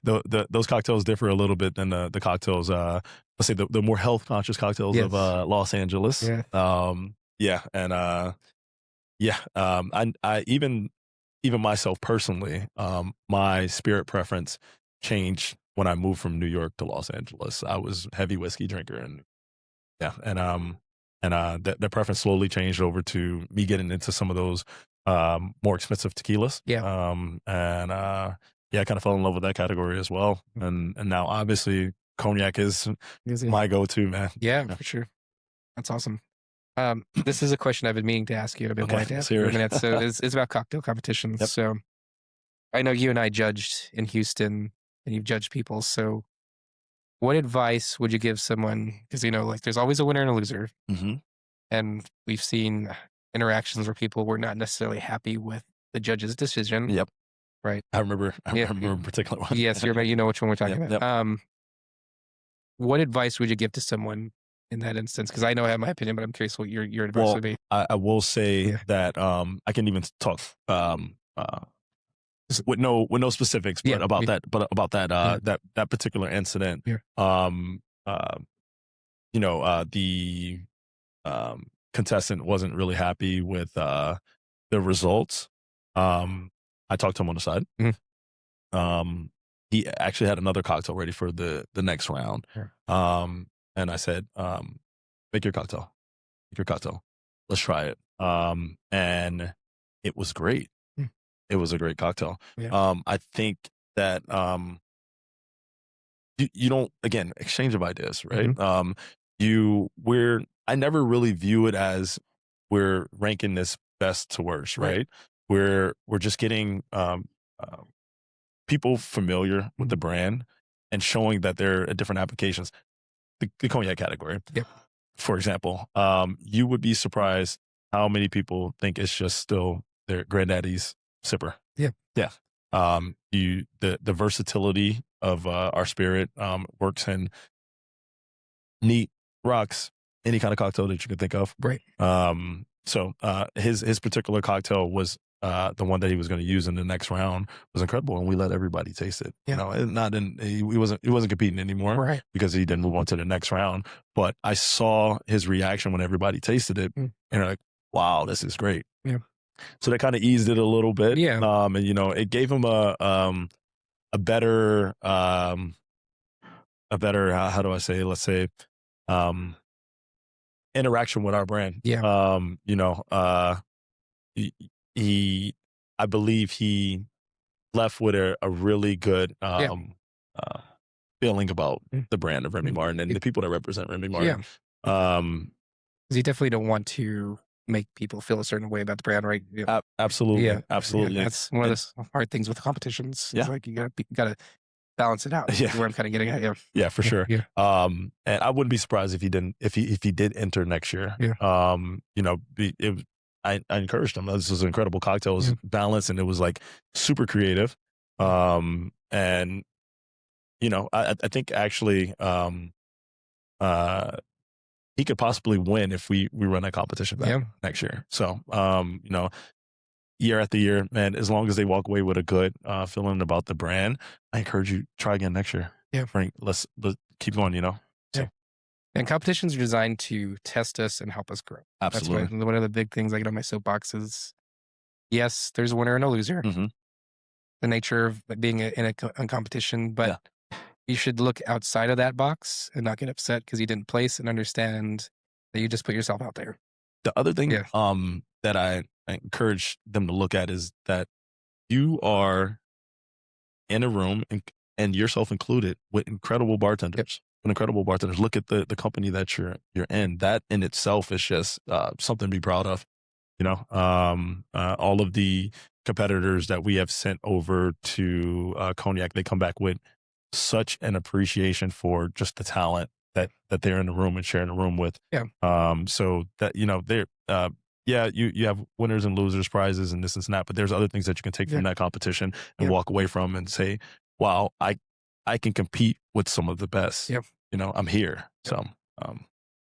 Those cocktails differ a little bit than the cocktails. Let's say the more health conscious cocktails of Los Angeles. I even myself personally, my spirit preference changed when I moved from New York to Los Angeles. I was a heavy whiskey drinker, and that preference slowly changed over to me getting into some of those more expensive tequilas. I kind of fell in love with that category as well. And now obviously Cognac is my go-to, man. Yeah, for sure. That's awesome. This is a question I've been meaning to ask you. I've been wanting to ask you for a minute. So it's about cocktail competitions. So I know you and I judged in Houston, and you've judged people. So what advice would you give someone? Because, you know, like there's always a winner and a loser. Mm-hmm. And we've seen interactions where people were not necessarily happy with the judge's decision. Yep. Right. I remember a particular one. Yes, you know which one we're talking about. What advice would you give to someone in that instance? Because I know I have my opinion, but I'm curious what your advice would be. I will say that I can even talk with no specifics, but about that particular incident. The contestant wasn't really happy with the results. I talked to him on the side. He actually had another cocktail ready for the next round. And I said, make your cocktail. let's try it. And it was great. Mm. It was a great cocktail. Yeah. I think that you don't, again, exchange of ideas, right? I never really view it as we're ranking this best to worst, right? We're just getting people familiar with the brand and showing that there are different applications. The cognac category, for example, you would be surprised how many people think it's just still their granddaddy's sipper. Yeah. The versatility of our spirit works in neat rocks, any kind of cocktail that you can think of. Right. So his particular cocktail was the one that he was going to use in the next round was incredible, and we let everybody taste it. Yeah. You know, he wasn't competing anymore, right? Because he didn't move on to the next round. But I saw his reaction when everybody tasted it, and they're like, "Wow, this is great." Yeah. So that kind of eased it a little bit. Yeah. And you know, it gave him a better how do I say? Let's say interaction with our brand. Yeah. You know, I believe he left with a really good feeling about the brand of Remy Martin and the people that represent Remy Martin. You definitely don't want to make people feel a certain way about the brand, right? Absolutely. Absolutely. Yeah, that's one of the hard things with competitions. It's like you gotta balance it out. Yeah. Where I'm kind of getting at. Yeah, for sure. Yeah. And I wouldn't be surprised if he did enter next year. Yeah. You know, I encouraged him. This was an incredible cocktail. It was balanced and it was like super creative. And you know, I think actually he could possibly win if we run that competition back next year. So you know, year after year, man, as long as they walk away with a good feeling about the brand, I encourage you try again next year. Yeah. Frank, let's keep going, you know? So. Yeah. And competitions are designed to test us and help us grow. Absolutely. That's one of the big things I get on my soapbox is, yes, there's a winner and a loser. The nature of being in a competition, but you should look outside of that box and not get upset because you didn't place and understand that you just put yourself out there. The other thing that I encourage them to look at is that you are in a room and yourself included with incredible bartenders. Incredible bartenders. Look at the company that you're in. That in itself is just something to be proud of. You know, all of the competitors that we have sent over to Cognac, they come back with such an appreciation for just the talent that they're in the room and sharing the room with. So that, you know, they're you have winners and losers prizes and this and that, but there's other things that you can take from that competition and walk away from and say, wow, I can compete with some of the best. You know, I'm here. So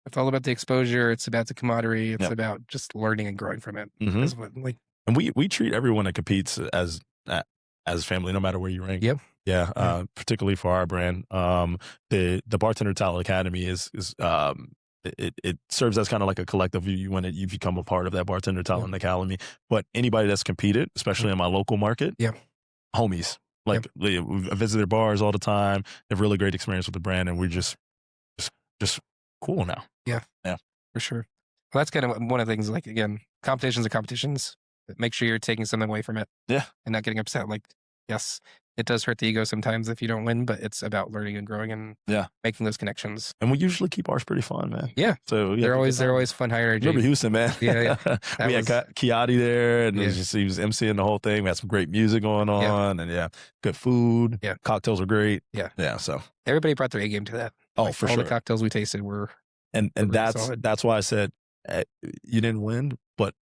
it's all about the exposure. It's about the camaraderie. It's about just learning and growing from it. And we treat everyone that competes as family, no matter where you rank. Particularly for our brand. The Bartender Talent Academy is it serves as kind of like a collective. You become a part of that Bartender Talent Academy. But anybody that's competed, especially in my local market, homies. Like I visit their bars all the time. They have really great experience with the brand, and we're just cool now. Yeah, for sure. Well, that's kind of one of the things. Like, again, competitions are competitions. But make sure you're taking something away from it. And not getting upset. Like, yes, it does hurt the ego sometimes if you don't win, but it's about learning and growing and making those connections. And we usually keep ours pretty fun, man. So they're always fun higher energy. Remember Houston, man? We had Kiati there, and he was emceeing the whole thing. We had some great music going on, and good food. Cocktails were great. So everybody brought their A game to that. Oh, for sure. All the cocktails we tasted were and that's why I said you didn't win, but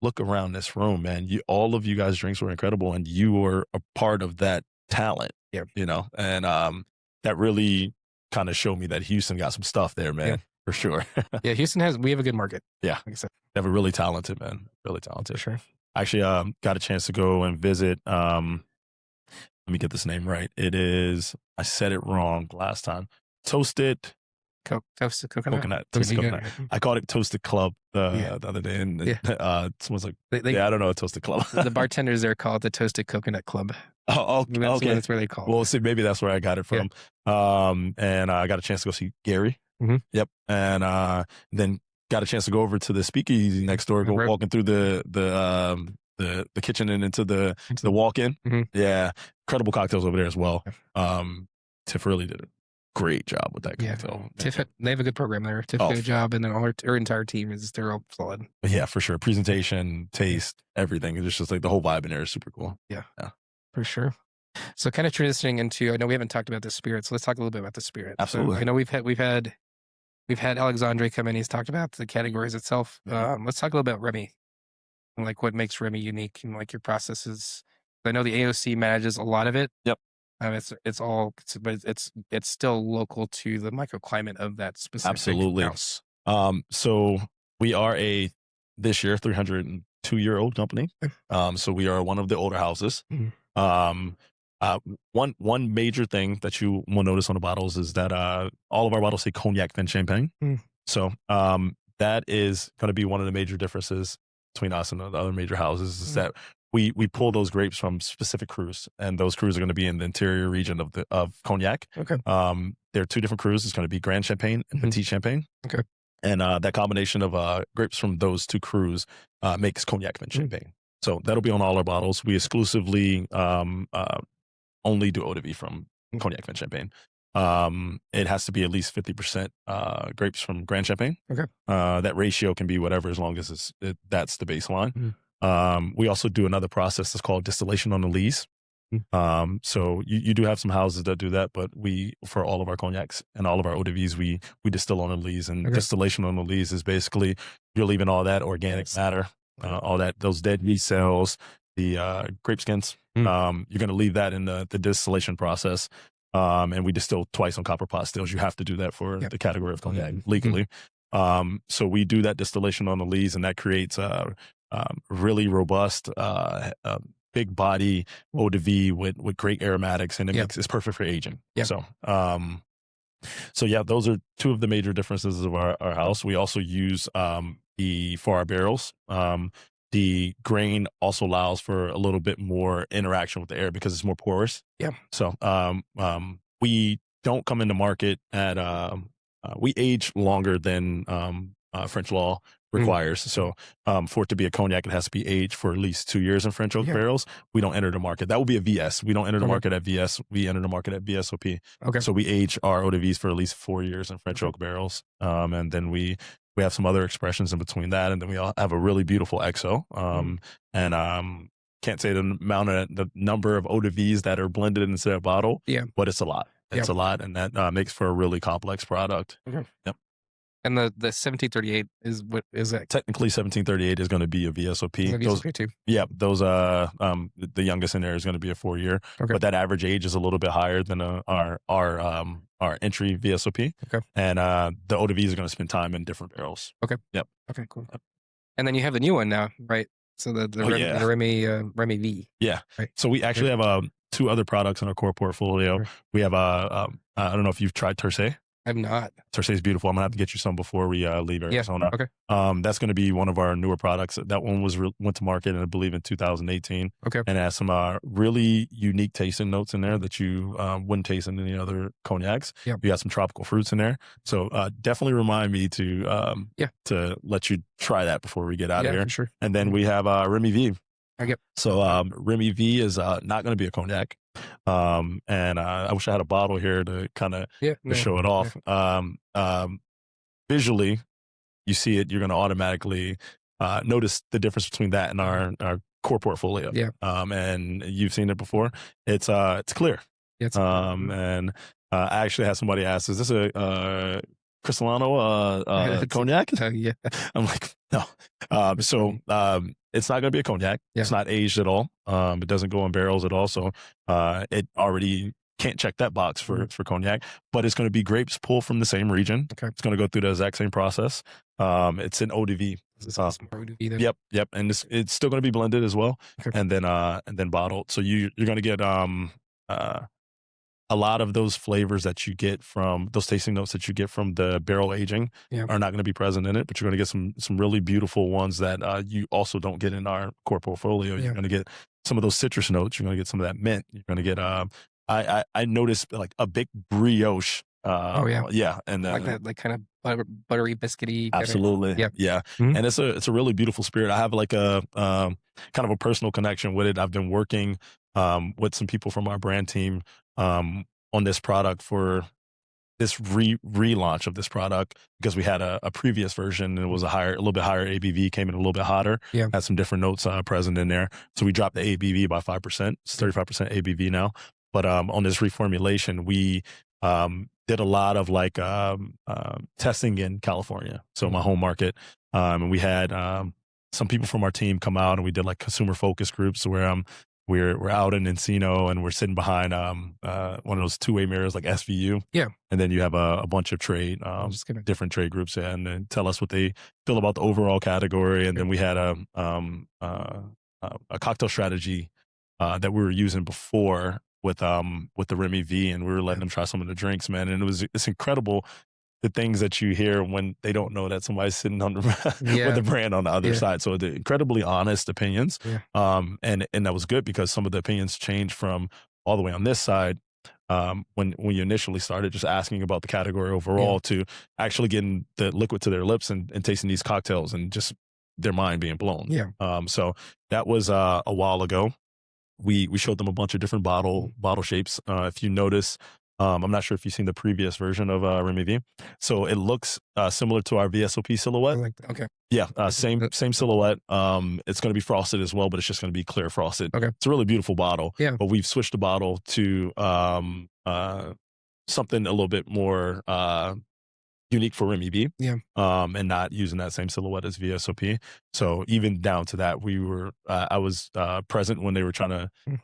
look around this room, man. All of you guys' drinks were incredible, and you were a part of that talent. You know, and that really kind of showed me that Houston got some stuff there, man, for sure. Houston we have a good market. Like I said, they have a really talented man, really talented. For sure. I actually got a chance to go and visit. Let me get this name right. It is, I said it wrong last time. Toasted coconut. Toasted coconut. I called it Toasted Club the other day, and someone's like, I don't know a Toasted Club. The bartenders there call it the Toasted Coconut Club. Oh, okay. That's where they call it. Well, see, maybe that's where I got it from. And I got a chance to go see Gary. And then got a chance to go over to the speakeasy next door, go walking through the kitchen and into the walk-in. Yeah, incredible cocktails over there as well. Tiff really did a great job with that cocktail. Tiff, they have a good program there. Tiff did a job, and then our entire team they're all solid. Yeah, for sure. Presentation, taste, everything. It's just like the whole vibe in there is super cool. Yeah, for sure. So kind of transitioning into, I know we haven't talked about the spirit, so let's talk a little bit about the spirit. Absolutely. So I know we've had Alexandre come in. He's talked about the categories itself. Let's talk a little about Remy, and like what makes Remy unique, and like your processes. I know the AOC manages a lot of it. Yep. But it's still local to the microclimate of that specific house. So we are this year 302-year-old company. So we are one of the older houses. One major thing that you will notice on the bottles is that all of our bottles say Cognac then Champagne. So that is going to be one of the major differences between us and the other major houses is that we pull those grapes from specific crus, and those crus are going to be in the interior region of Cognac. Okay. There are two different crus. It's going to be Grand Champagne and Petit Champagne. Okay. And that combination of grapes from those two crus makes Cognac then Champagne. So that'll be on all our bottles. We exclusively only do eau de vie from Cognac then Champagne. It has to be at least 50% grapes from Grand Champagne. Okay. That ratio can be whatever as long as that's the baseline. We also do another process that's called distillation on the lees. So you do have some houses that do that, but for all of our cognacs and all of our eau de vies, we distill on the lees, and distillation on the lees is basically you're leaving all that organic matter, those dead yeast cells, the grape skins. You're going to leave that in the distillation process. And we distill twice on copper pot stills. You have to do that for the category of cognac legally. So we do that distillation on the lees, and that creates really robust, big body eau de vie with great aromatics, and it's perfect for aging. So yeah, those are two of the major differences of our house. We also use for our barrels. The grain also allows for a little bit more interaction with the air because it's more porous. Yeah. So we don't come into market at we age longer than French law requires. So for it to be a cognac, it has to be aged for at least 2 years in French oak barrels. We don't enter the market. That will be a VS. We don't enter the market at VS. We enter the market at VSOP. Okay. So we age our eau de vies for at least 4 years in French oak barrels. And then we have some other expressions in between that. And then we all have a really beautiful XO. And can't say the number of eau de vies that are blended into a bottle. Yeah. But it's a lot. It's a lot. And that makes for a really complex product. Okay. Yep. And the 1738 is what is that? Technically, 1738 is going to be a VSOP. VSOP too. Yeah, those the youngest in there is going to be a 4-year, but that average age is a little bit higher than our entry VSOP. Okay. And the eau de vie is going to spend time in different barrels. Okay. Yep. Okay. Cool. Yep. And then you have the new one now, right? So the Remy V. Yeah. Right. So we actually have 2 other products in our core portfolio. Sure. We have I don't know if you've tried Tercet. I'm not. Tercet is beautiful. I'm gonna have to get you some before we leave Arizona. Okay. That's gonna be one of our newer products. That one went to market, I believe, in 2018. Okay. And it has some really unique tasting notes in there that you wouldn't taste in any other cognacs. Yeah. You got some tropical fruits in there. So definitely remind me to let you try that before we get out of here. For sure. And then we have Remy V. Okay. So Remy V is not going to be a cognac. And I wish I had a bottle here to kind of show it off. Visually, you see it, you're going to automatically notice the difference between that and our core portfolio. Yeah. And you've seen it before. It's clear. And I actually had somebody ask, is this a Cristallano cognac? Yeah. I'm like, no. It's not going to be a cognac. Yeah. It's not aged at all. It doesn't go in barrels at all. So it already can't check that box for cognac, but it's going to be grapes pulled from the same region. Okay. It's going to go through the exact same process. It's an eau de vie. Yep. And it's still going to be blended as well. Okay. And then bottled. So you're going to get a lot of those flavors that you get from those tasting notes that you get from the barrel aging are not going to be present in it, but you're going to get some really beautiful ones that you also don't get in our core portfolio. You're going to get some of those citrus notes. You're going to get some of that mint. You're going to get I noticed like a big brioche Oh yeah, Yeah, and like then that, like kind of buttery biscuity. Kinda, absolutely, yeah. yeah, Mhm. and it's a really beautiful spirit. I have like a kind of a personal connection with it. I've been working with some people from our brand team on this product for this relaunch of this product because we had a previous version and it was a little bit higher ABV, came in a little bit hotter, Yeah. had some different notes present in there. So we dropped the ABV by 5%. It's 35% ABV now. But on this reformulation, we did a lot of like testing in California, so my home market, and we had some people from our team come out and we did like consumer focus groups where we're out in Encino and we're sitting behind one of those two-way mirrors like SVU. Yeah. And then you have a bunch of different trade groups and then tell us what they feel about the overall category. And then we had a cocktail strategy that we were using before with the Remy V, and we were letting them try some of the drinks, man. And it's incredible the things that you hear when they don't know that somebody's sitting on the with the brand on the other side. So the incredibly honest opinions. Yeah. And that was good because some of the opinions changed from all the way on this side when you initially started just asking about the category overall to actually getting the liquid to their lips and tasting these cocktails and just their mind being blown. Yeah. So that was a while ago. We showed them a bunch of different bottle shapes. If you notice, I'm not sure if you've seen the previous version of Remy V. So it looks similar to our VSOP silhouette. Okay. Yeah, same silhouette. It's going to be frosted as well, but it's just going to be clear frosted. Okay. It's a really beautiful bottle. Yeah. But we've switched the bottle to something a little bit more unique for Remy V. Yeah. And not using that same silhouette as VSOP. So even down to that, I was present when they were trying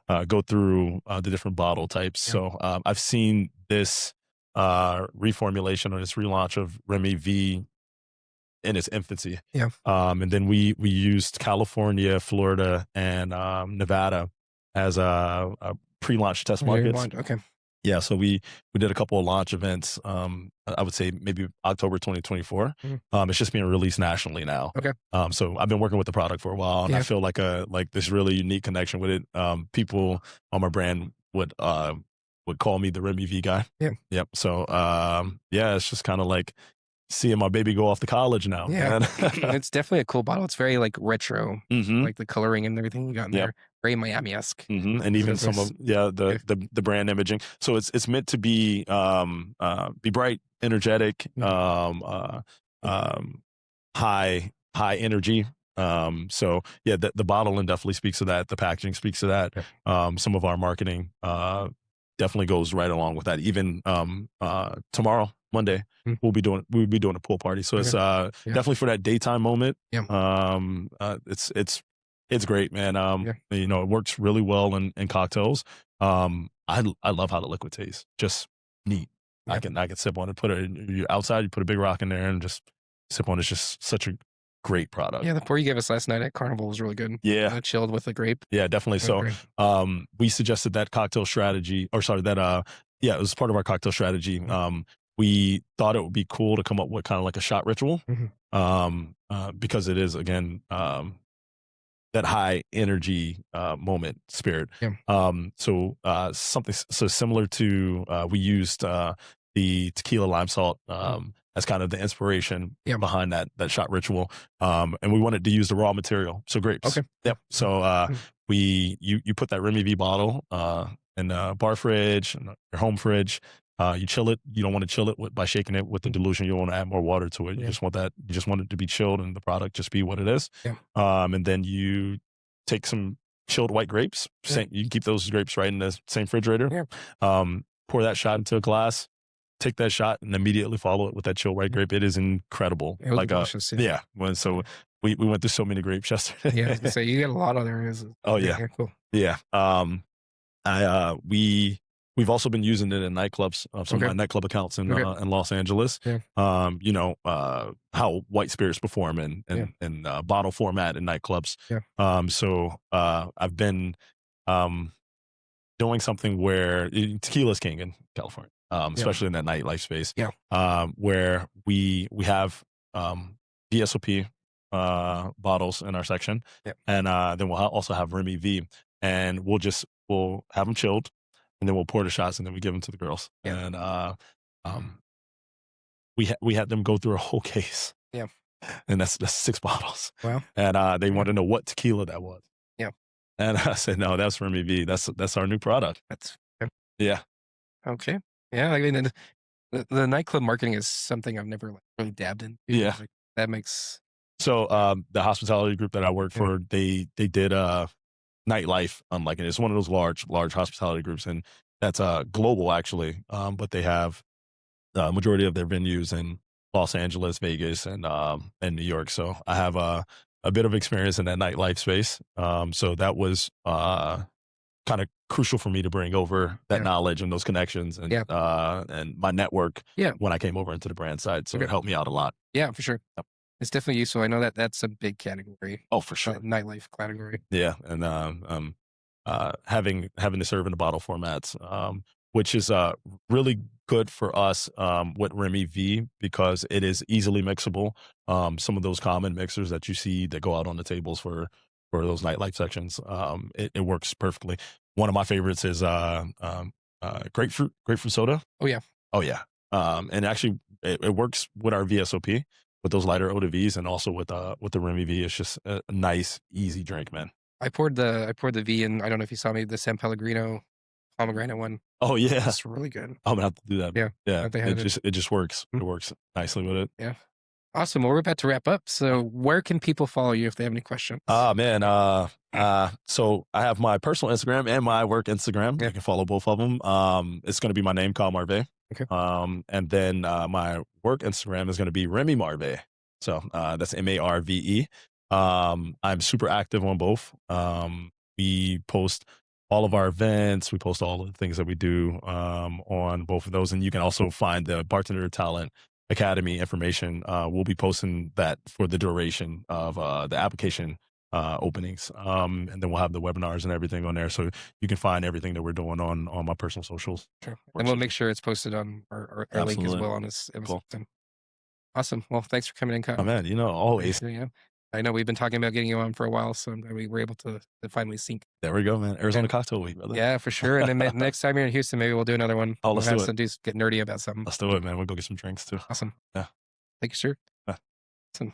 to go through the different bottle types. Yeah. So I've seen this reformulation or this relaunch of Remy V in its infancy. Yeah. And then we used California, Florida, and Nevada as a pre-launch test markets. Okay. Yeah, so we did a couple of launch events. I would say maybe October 2024. It's just being released nationally now. Okay. So I've been working with the product for a while, and I feel like this really unique connection with it. People on my brand would call me the Remy V guy. Yeah. Yep. So it's just kind of like seeing my baby go off to college now. Yeah. Man. It's definitely a cool bottle. It's very like retro, like the coloring and everything you got in there. Very Miami-esque. And even some of the brand imaging. So it's meant to be bright, energetic, high energy. So yeah, the bottling definitely speaks to that. The packaging speaks to that. Some of our marketing definitely goes right along with that. Even tomorrow, Monday, we'll be doing a pool party. So it's definitely for that daytime moment. It's great, man. It works really well in cocktails. I love how the liquid tastes. Just neat. I can sip on it. You're outside, you put a big rock in there and just sip on it. It's just such a great product. Yeah, the pour you gave us last night at Carnival was really good. Yeah. Chilled with the grape. Yeah, definitely. So we suggested that cocktail strategy, it was part of our cocktail strategy. We thought it would be cool to come up with kind of like a shot ritual because it is, again, that high energy moment spirit. So something so similar to we used the tequila lime salt as kind of the inspiration behind that shot ritual. And we wanted to use the raw material, so grapes. Okay. Yep. So you put that Remy V bottle in a bar fridge, your home fridge. You chill it. You don't want to chill it by shaking it with the dilution. You don't want to add more water to it. You just want that. You just want it to be chilled and the product just be what it is. And then you take some chilled white grapes. You can keep those grapes right in the same refrigerator. Pour that shot into a glass. Take that shot and immediately follow it with that chilled white grape. It is incredible. It was delicious. So we went through so many grapes yesterday. I was gonna say you got a lot of there. Oh yeah. Cool. Yeah. We've also been using it in nightclubs, some of my nightclub accounts in Los Angeles. How white spirits perform in bottle format in nightclubs. So I've been doing something where tequila's king in California, especially in that nightlife space. Where we have VSOP bottles in our section, and then we'll also have Remy V, and we'll have them chilled. And then we'll pour the shots and then we give them to the girls. And Um, we had them go through a whole case, Yeah. and that's 6 bottles, Wow. and they Yeah. wanted to know what tequila that was. Yeah. And I said, "No, that's Remy V. That's our new product." That's Yeah. okay. Yeah. I mean, and the nightclub marketing is something I've never like, really dabbed into. Yeah. Like, that makes So, the hospitality group that I work Yeah. for, they did nightlife, like, and it's one of those large hospitality groups, and that's global actually. But they have the majority of their venues in Los Angeles, Vegas, and New York. So I have a bit of experience in that nightlife space. So that was kind of crucial for me to bring over that Yeah. knowledge and those connections Yeah. and my network Yeah. when I came over into the brand side. So Okay. it helped me out a lot. Yeah, for sure. Yep. It's definitely useful. I know that that's a big category, Oh, for sure. nightlife category. Yeah, and having to serve in the bottle formats, which is really good for us with Remy V because it is easily mixable. Some of those common mixers that you see that go out on the tables for those nightlife sections, it works perfectly. One of my favorites is grapefruit soda. Oh yeah. Oh yeah, and actually it works with our VSOP with those lighter eau de vies and also with the Remy V. It's just a nice, easy drink, man. I poured the V in. I don't know if you saw me the San Pellegrino pomegranate one. Oh yeah, It's really good. I'm gonna have to do that. Yeah. Yeah, They have it just works. Mhm. It works nicely with it. Yeah. Awesome. Well, we're about to wrap up. So where can people follow you if they have any questions? Ah man, so I have my personal Instagram and my work Instagram. Yeah. You can follow both of them. It's gonna be my name, Kyle Marvé. Okay. And then my work Instagram is gonna be Remy Marvé. So that's Marve. I'm super active on both. We post all of our events. We post all of the things that we do on both of those, and you can also find the Bartender Talent Academy information. We'll be posting that for the duration of the application openings, and then we'll have the webinars and everything on there, so you can find everything that we're doing on my personal socials. Sure. And we'll make sure it's posted on our link as Absolutely. well on this Cool. episode. Awesome. Well, thanks for coming in, Oh Kyle. man, always. Yeah. I know we've been talking about getting you on for a while, so I'm glad we were able to finally sync. There we go, man. Arizona Cocktail Week, brother. Yeah, for sure. And then next time you're in Houston, maybe we'll do another one. Oh, let's we'll do have it. some get nerdy about something. Let's do it, man. We'll go get some drinks too. Awesome. Yeah. Thank you, sir. Yeah. Awesome.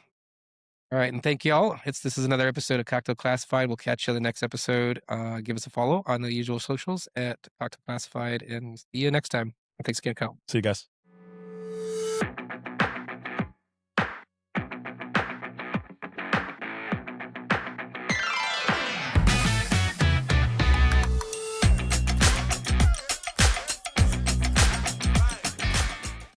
All right, and thank you all. This is another episode of Cocktail Classified. We'll catch you in the next episode. Give us a follow on the usual socials at Cocktail Classified, and see you next time. Thanks again, Kyle. See you guys.